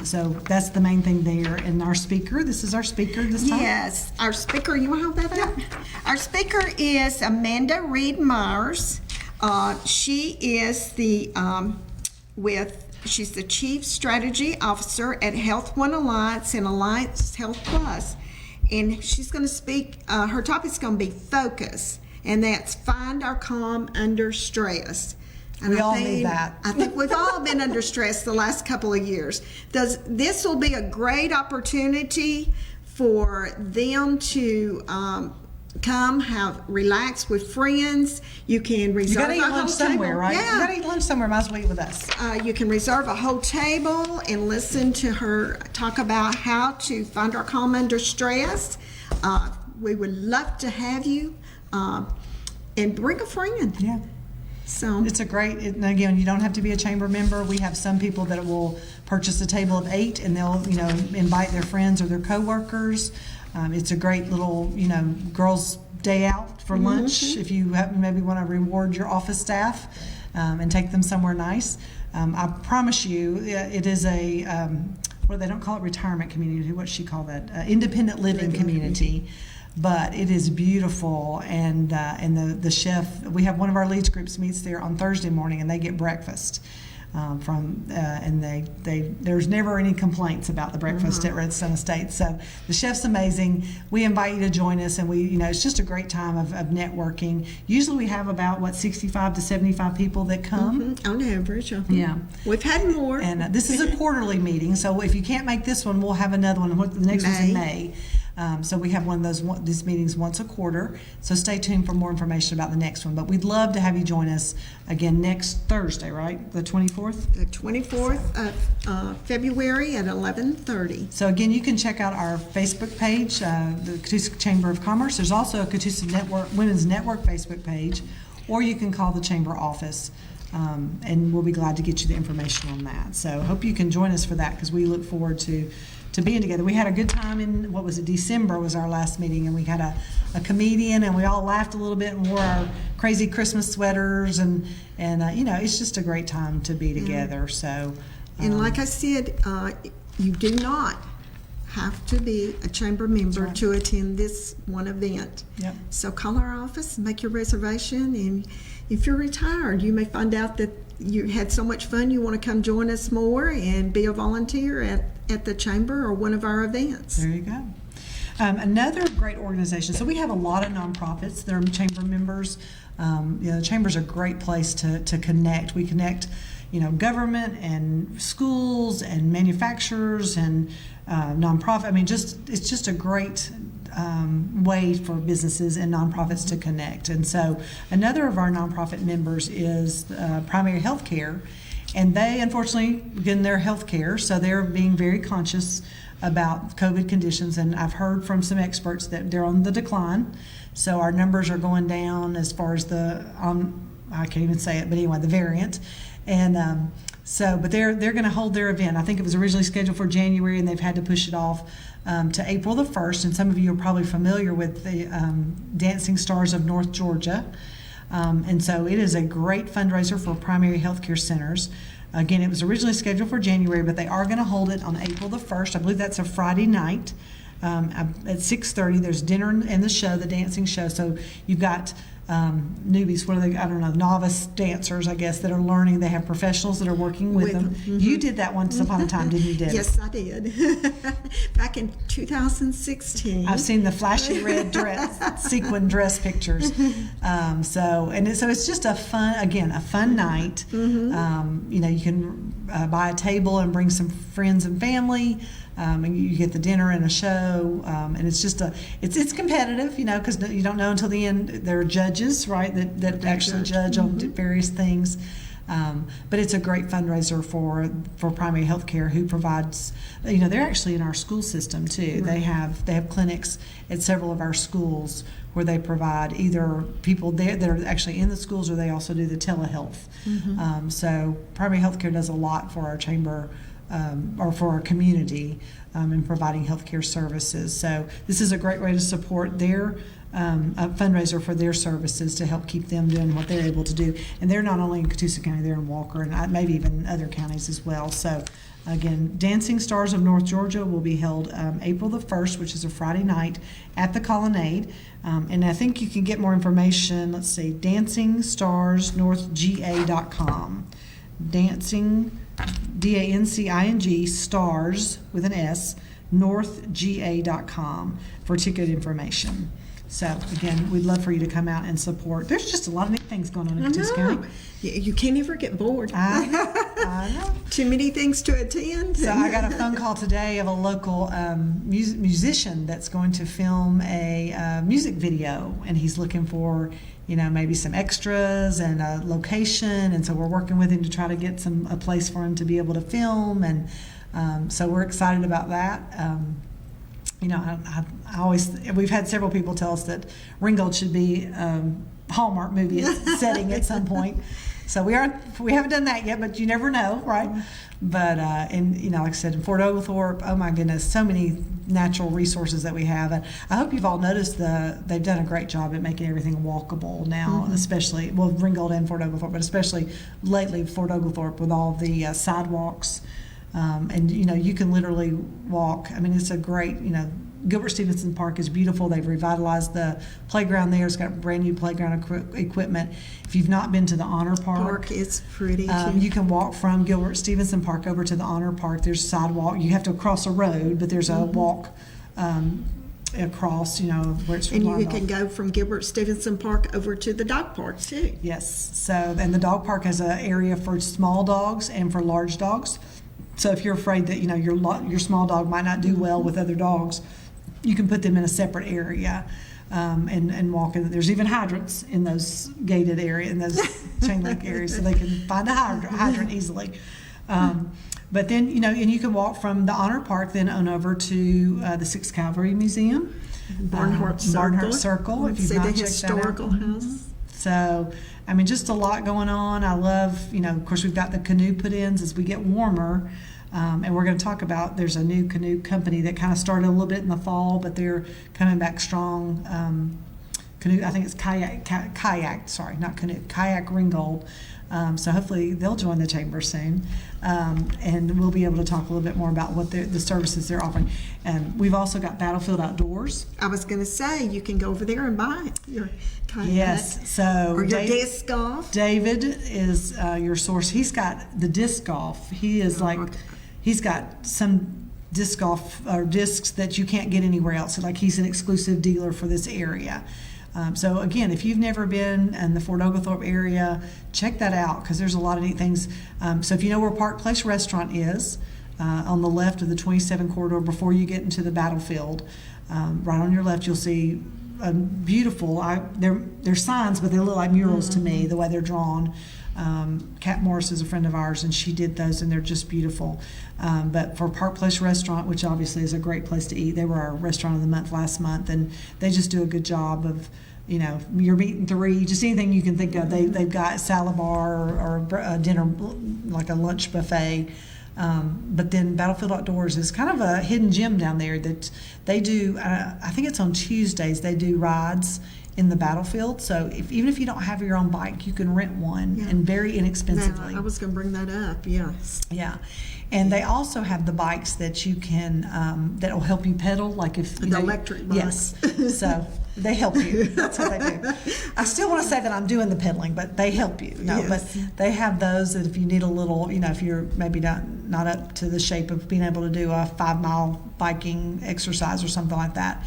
So that's the main thing there. And our speaker, this is our speaker this time. Yes, our speaker, you want to hold that up? Our speaker is Amanda Reed Myers. She is she's the Chief Strategy Officer at Health One Alliance and Alliance Health Plus. And she's going to speak, her topic's going to be focus, and that's find our calm under stress. And we all need that. I think we've all been under stress the last couple of years. This will be a great opportunity for them to come, relax with friends. You can reserve You got to eat lunch somewhere, right? Yeah. You got to eat lunch somewhere. Might as well eat with us. You can reserve a whole table and listen to her talk about how to find our calm under stress. We would love to have you, and bring a friend. Yeah. So it's a great, and again, you don't have to be a chamber member. We have some people that will purchase a table of 8, and they'll, invite their friends or their coworkers. It's a great little, girls' day out for lunch. If you maybe want to reward your office staff and take them somewhere nice. I promise you, it is a, they don't call it retirement community. What's she call that? Independent living community. But it is beautiful, and the chef, we have one of our leads groups meets there on Thursday morning, and they get breakfast and there's never any complaints about the breakfast at Redstone Estates. So the chef's amazing. We invite you to join us, and it's just a great time of networking. Usually we have about 65 to 75 people that come on average. Yeah, we've had more. And this is a quarterly meeting, so if you can't make this one, we'll have another one. The next one's in May. So we have one of these meetings once a quarter. So stay tuned for more information about the next one. But we'd love to have you join us again next Thursday, right? The 24th? The 24th of February at 11:30. So again, you can check out our Facebook page, the Catoosa Chamber of Commerce. There's also a Catoosa Women's Network Facebook page, or you can call the Chamber office. And we'll be glad to get you the information on that. So hope you can join us for that, because we look forward to being together. We had a good time in, December was our last meeting, and we had a comedian, and we all laughed a little bit and wore our crazy Christmas sweaters, and it's just a great time to be together. So, and like I said, you do not have to be a chamber member to attend this one event. Yep. So call our office and make your reservation, and if you're retired, you may find out that you had so much fun you want to come join us more and be a volunteer at the chamber or one of our events. There you go. Another great organization. So we have a lot of nonprofits that are chamber members. The chamber's a great place to connect. We connect, government and schools and manufacturers and nonprofit. It's just a great way for businesses and nonprofits to connect. And so another of our nonprofit members is Primary Health Care, and they unfortunately get their health care, so they're being very conscious about COVID conditions, and I've heard from some experts that they're on the decline. So our numbers are going down as far as I can't even say it, but anyway, the variant. And but they're going to hold their event. I think it was originally scheduled for January, and they've had to push it off to April the 1st. And some of you are probably familiar with the Dancing Stars of North Georgia. And so it is a great fundraiser for primary health care centers. Again, it was originally scheduled for January, but they are going to hold it on April the 1st. I believe that's a Friday night at 6:30. There's dinner and the show, the dancing show. So you've got newbies, what are they, I don't know, novice dancers, I guess, that are learning. They have professionals that are working with them. You did that once upon a time, didn't you, Debbie? Yes, I did. Back in 2016. I've seen the flashy red dress, sequin dress pictures. So it's just a fun night. You know, you can buy a table and bring some friends and family. And you get the dinner and a show, and it's just it's competitive, you know, because you don't know until the end. There are judges, right, that actually judge on various things. But it's a great fundraiser for primary health care, who provides, you know, they're actually in our school system too. They have clinics at several of our schools where they provide either people there that are actually in the schools, or they also do the telehealth. So primary health care does a lot for our chamber. Or for our community in providing healthcare services. So this is a great way to support their a fundraiser for their services to help keep them doing what they're able to do. And they're not only in Catoosa County, they're in Walker and maybe even other counties as well. So again, Dancing Stars of North Georgia will be held April the 1st, which is a Friday night at the Colonnade. And I think you can get more information, let's see, dancingstarsnorthga.com. Dancing, DANCING, stars with an S, northga.com for ticket information. So again, we'd love for you to come out and support. There's just a lot of neat things going on in Catoosa County. You can't ever get bored. I know. Too many things to attend. So I got a phone call today of a local musician that's going to film a music video, and he's looking for, you know, maybe some extras and a location, and so we're working with him to try to get a place for him to be able to film, and so we're excited about that. You know, I always, we've had several people tell us that Ringgold should be Hallmark movie setting at some point. So we haven't done that yet, but you never know, right? But and you know, like I said, in Fort Oglethorpe, oh my goodness, so many natural resources that we have. And I hope you've all noticed they've done a great job at making everything walkable now, especially, well, Ringgold and Fort Oglethorpe, but especially lately Fort Oglethorpe with all the sidewalks. And you know, you can literally walk. I mean, it's a great, you know, Gilbert Stevenson Park is beautiful. They've revitalized the playground there. It's got brand new playground equipment. If you've not been to the Honor Park, it's pretty. You can walk from Gilbert Stevenson Park over to the Honor Park. There's a sidewalk. You have to cross a road, but there's a walk across, you know, where it's. And you can go from Gilbert Stevenson Park over to the dog park too. Yes. So, and the dog park has an area for small dogs and for large dogs. So if you're afraid that, you know, your small dog might not do well with other dogs, you can put them in a separate area and walk in. There's even hydrants in those gated areas, in those chain link areas, so they can find a hydrant easily. But then, you know, and you can walk from the Honor Park then on over to the 6th Cavalry Museum, Barnhart Circle. If you've not checked historical that out. house. So, I mean, just a lot going on. I love, you know, of course, we've got the canoe put-ins as we get warmer. And we're going to talk about, there's a new canoe company that kind of started a little bit in the fall, but they're coming back strong. Canoe, I think it's kayak, sorry, not canoe, kayak Ringgold. So hopefully they'll join the chamber soon. And we'll be able to talk a little bit more about what the services they're offering. We've also got Battlefield Outdoors. I was going to say, you can go over there and buy your kayak. Yes, so or your disc golf. David is your source. He's got the disc golf. He is he's got some disc golf or discs that you can't get anywhere else. Like, he's an exclusive dealer for this area. So again, if you've never been in the Fort Oglethorpe area, check that out, because there's a lot of neat things. So if you know where Park Place Restaurant is, on the left of the 27 corridor before you get into the battlefield, right on your left, you'll see beautiful, they're signs, but they look like murals to me, the way they're drawn. Kat Morris is a friend of ours, and she did those, and they're just beautiful. But for Park Place Restaurant, which obviously is a great place to eat, they were our restaurant of the month last month, and they just do a good job of, you know, your meat and three, just anything you can think of. They've got salad bar or a dinner, like a lunch buffet. But then Battlefield Outdoors is kind of a hidden gem down there that they do, I think it's on Tuesdays, they do rides in the battlefield. So even if you don't have your own bike, you can rent one, and very inexpensively. Now, I was going to bring that up, yes. Yeah. And they also have the bikes that you can, that'll help you pedal, like if you The electric bikes. Yes. So they help you. That's what they do. I still want to say that I'm doing the pedaling, but they help you. No, Yes. but they have those that if you need a little, if you're maybe not up to the shape of being able to do a 5-mile biking exercise or something like that,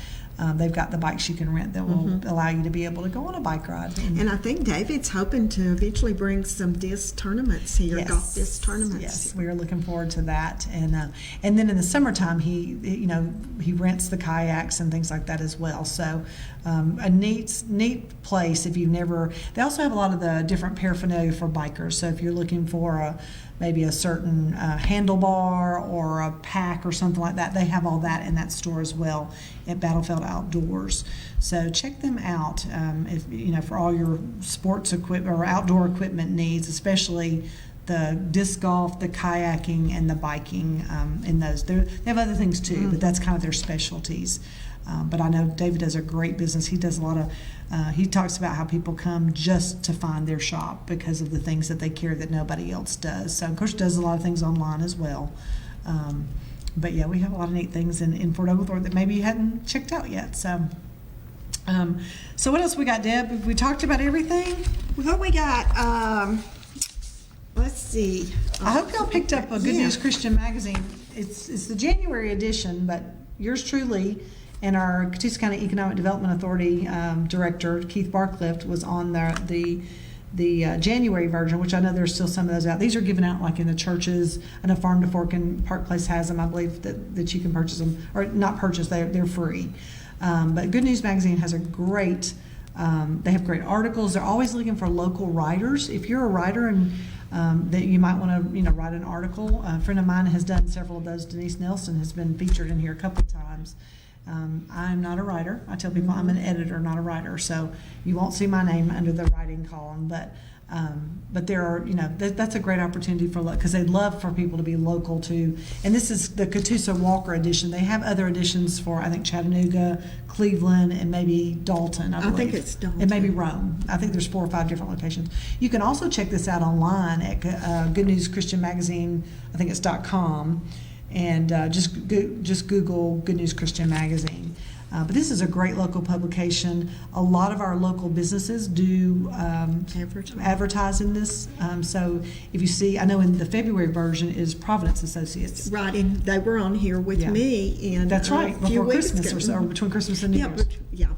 they've got the bikes you can rent that will allow you to be able to go on a bike ride. And I think David's hoping to eventually bring some disc tournaments here, Yes. golf disc tournaments. Yes, we are looking forward to that, and then in the summertime he rents the kayaks and things like that as well. So a neat place if you've never. They also have a lot of the different paraphernalia for bikers. So if you're looking for maybe a certain handlebar or a pack or something like that, they have all that in that store as well at Battlefield Outdoors. So check them out if for all your sports equipment or outdoor equipment needs, especially the disc golf, the kayaking, and the biking. In those, they have other things too, but that's kind of their specialties. But I know David does a great business. He does a lot of. He talks about how people come just to find their shop because of the things that they carry that nobody else does. So of course, does a lot of things online as well. But yeah, we have a lot of neat things in Fort Oglethorpe that maybe you hadn't checked out yet. So, so what else we got, Deb? Have we talked about everything? What we got? Let's see. I hope y'all picked up a Good News Christian magazine. It's the January edition, but yours truly and our Catoosa County Economic Development Authority director, Keith Barclift, was on the January version, which I know there's still some of those out. These are given out like in the churches. I know Farm to Fork and Park Place has them. I believe that you can purchase them, or not purchase, they're free. But Good News Magazine has a great, they have great articles. They're always looking for local writers. If you're a writer and that you might want to write an article, a friend of mine has done several of those. Denise Nelson has been featured in here a couple of times. I'm not a writer. I tell people I'm an editor, not a writer, so you won't see my name under the writing column. But there are, that's a great opportunity because they'd love for people to be local too. And this is the Catoosa Walker edition. They have other editions for, I think, Chattanooga, Cleveland, and maybe Dalton. I believe. think it's Dalton. And maybe Rome. I think there's 4 or 5 different locations. You can also check this out online at Good News Christian Magazine. I think it's .com. And just Google Good News Christian Magazine. But this is a great local publication. A lot of our local businesses do advertise in this. So if you see, I know in the February version is Providence Associates. Right, and they were on here with me. And that's right, a few before weeks Christmas ago. or between Christmas and New Year's.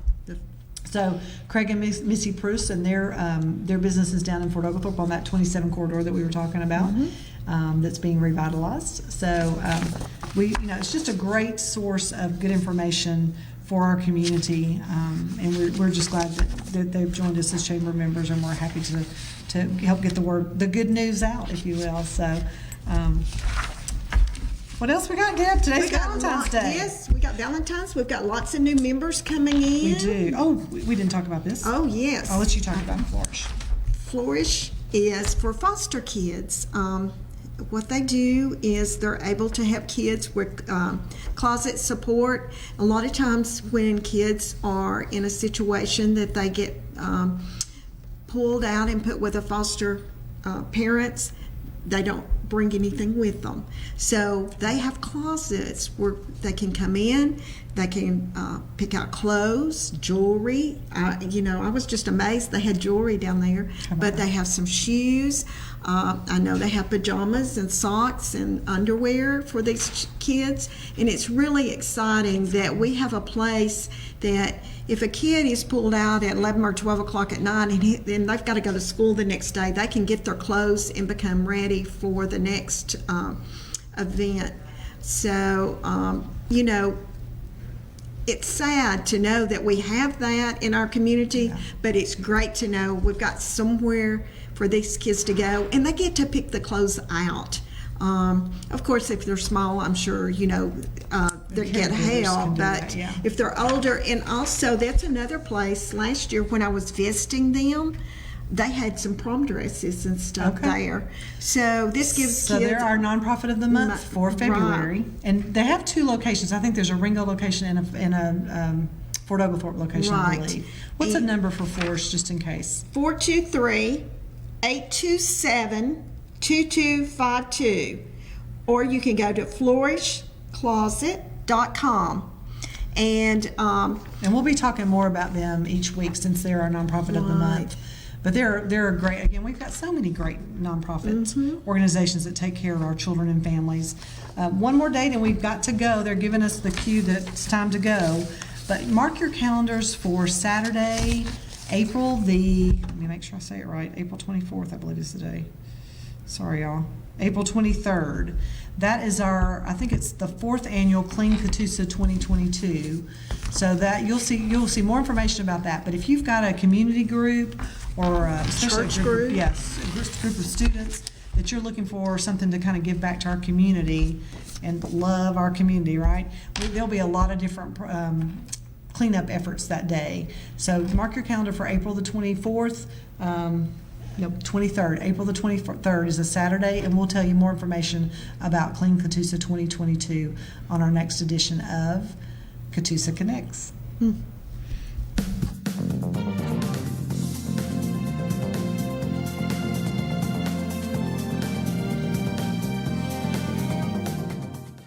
So Craig and Missy Bruce and their business is down in Fort Oglethorpe on that 27 corridor that we were talking about. That's being revitalized. So it's just a great source of good information for our community, and we're just glad that they've joined us as chamber members, and we're happy to help get the good news out, if you will. So. What else we got, Deb? Today's Valentine's Day. Yes, we got Valentine's. We've got lots of new members coming in. We do. Oh, we didn't talk about this. Oh, yes. I'll let you talk about Flourish. Flourish is for foster kids. What they do is they're able to help kids with closet support. A lot of times when kids are in a situation that they get pulled out and put with a foster parents, they don't bring anything with them. So they have closets where they can come in, they can pick out clothes, jewelry. I was just amazed they had jewelry down there, but they have some shoes. I know they have pajamas and socks and underwear for these kids, and it's really exciting that we have a place that if a kid is pulled out at 11 or 12 o'clock at night and then they've got to go to school the next day, they can get their clothes and become ready for the next event. So, it's sad to know that we have that in our community, but it's great to know we've got somewhere for these kids to go, and they get to pick the clothes out. Of course, if they're small, I'm sure, they get help, but if they're older, and also that's another place, last year when I was visiting them, they had some prom dresses and stuff there. So this gives kids... So they're our nonprofit of the month for February. Right. And they have 2 locations. I think there's a Ringgold location and a Fort Oglethorpe location, I Right. believe. What's the number for Forest, just in case? 423-827-2252. Or you can go to flourishcloset.com. And And we'll be talking more about them each week since they're our nonprofit of the month. But they're a great, again, we've got so many great nonprofit organizations that take care of our children and families. One more date and we've got to go. They're giving us the cue that it's time to go. But mark your calendars for Saturday, let me make sure I say it right, April 24th, I believe is the day. Sorry, y'all. April 23rd. That is I think it's the 4th annual Clean Catoosa 2022. So that you'll see more information about that. But if you've got a community group or especially Church a group, group. yes, a group of students that you're looking for something to kind of give back to our community and love our community, right? There'll be a lot of different cleanup efforts that day. So mark your calendar for April the 24th. 23rd. April the 23rd is a Saturday, and we'll tell you more information about Clean Catoosa 2022 on our next edition of Catoosa Connects.